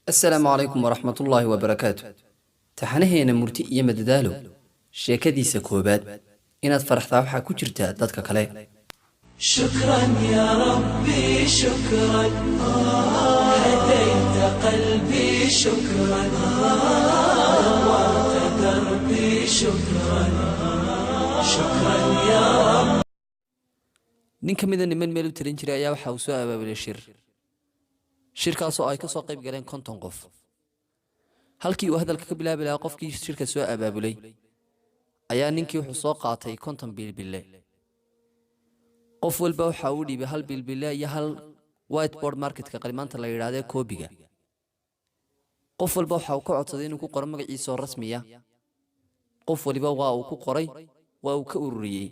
السلام عليكم ورحمة الله وبركاته. تحنهينا مرتي إيا مددالو sheekadiisa koobaad inaad faraxtaa waxaa ku jirta dadka kale. شكرا يا ربي شكرا هديت قلبي شكرا نورت دربي شكرا شكرا يا رب. nin ka mid a niman meel u tarin jiray ayaa waxa uu soo abaabulay shirkaasoo ay ka soo qayb galeen 50 qof. halkii uu hadalka ka bilaabi lahaa qofkii shirka soo abaabulay ayaa ninkii wuxuu soo qaatay 50 bilbille. qof walba waxa uu dhiibay hal bilbille iyo hal whiteboard marketka qalimaanta la yiraahdo koobiga. qof walba waxa uu ka codsaday inuu ku qoro magaciisa rasmi ah. qof waliba waa uu ku qoray waa uu ka ururiyay.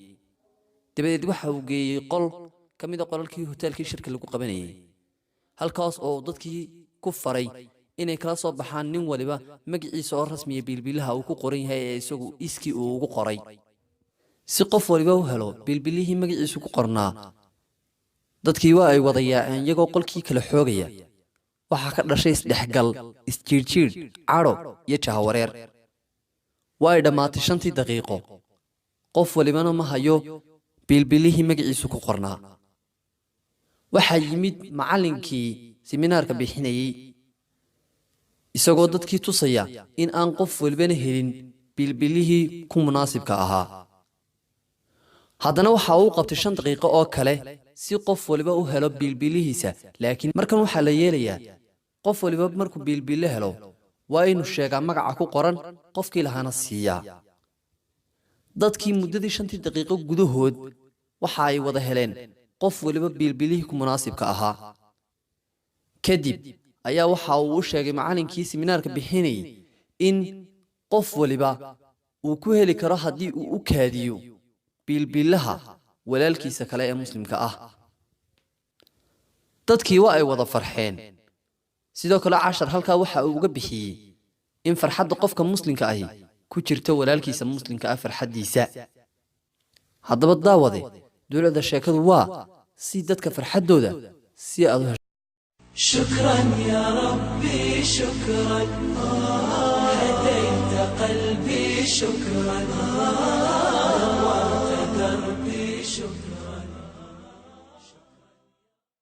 dabadeed waxa uu geeyay qol kamid ah qolalkii hotelkii shirka lagu qabanayay. halkaas oo dadkii ku faray inay kala soo baxaan nin waliba magaciisa oo rasmi ah bilbilaha uu ku qoran yahay ee isagu iskii uu ugu qoray. si qof waliba u helo bilbilihii magaciisa ku qornaa. dadkii waa ay wada yaaceen iyagoo qolkii kala xoogaya. waxa ka dhashay isdhexgal, isjiirjiir, caro iyo jahawareer. waa ay dhammaatay 5 daqiiqo. qof walibana ma hayo bilbilihii magaciisa ku qornaa. waxa yimid macallinkii seminaarka bixinayay isagoo dadkii tusaya in aan qof walbana helin bilbilihii ku munaasibka ahaa. haddana waxa uu qabtay 5 daqiiqo oo kale si qof waliba u helo bilbilihiisa. laakiin markan waxa la yeelayaa qof waliba markuu bilbile helo waa inuu sheegaa magaca ku qoran qofkii lahaana siiyaa. dadkii muddadii 5 daqiiqo gudahood waxa ay wada heleen qof waliba bilbilihii ku munaasibka ahaa. kadib ayaa waxa uu u sheegay macallinkii seminaarka bixinayay in qof waliba uu ku heli karo haddii uu u kaadiyo bilbilaha walaalkiisa kale ee muslimka ah. dadkii waa ay wada farxeen. sidoo kale cashar halkaa waxa uu uga bixiyey in farxadda qofka muslimka ahi ku jirto walaalkiisa muslimka ah farxaddiisa. haddaba daawade dowladda sheekadu waa si dadka farxaddooda si aad u شكرا يا ربي شكرا هديت قلبي شكرا نورت دربي